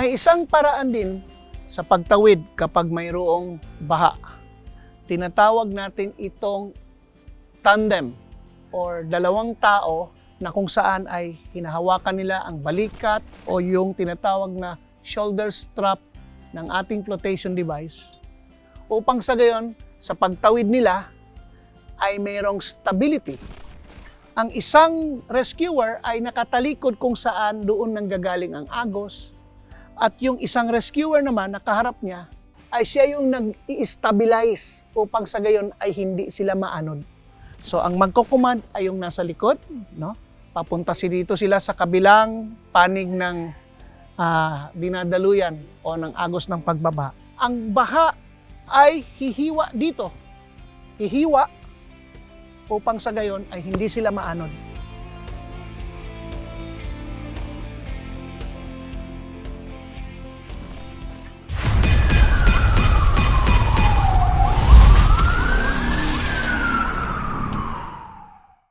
May isang paraan din sa pagtawid kapag mayroong baha. Tinatawag natin itong tandem or dalawang tao na kung saan ay hinahawakan nila ang balikat o yung tinatawag na shoulder strap ng ating flotation device upang sa gayon sa pagtawid nila ay mayroong stability. Ang isang rescuer ay nakatalikod kung saan doon nanggagaling ang agos at yung isang rescuer naman nakaharap niya ay siya yung nag-i-stabilize upang sa gayon ay hindi sila maanod. So ang magko-command ay yung nasa likod, no? Papunta dito sila sa kabilang panig ng dinadaluyan o ng agos ng pagbaba. Ang baha ay hihiwa dito. Hihiwa upang sa gayon ay hindi sila maanod.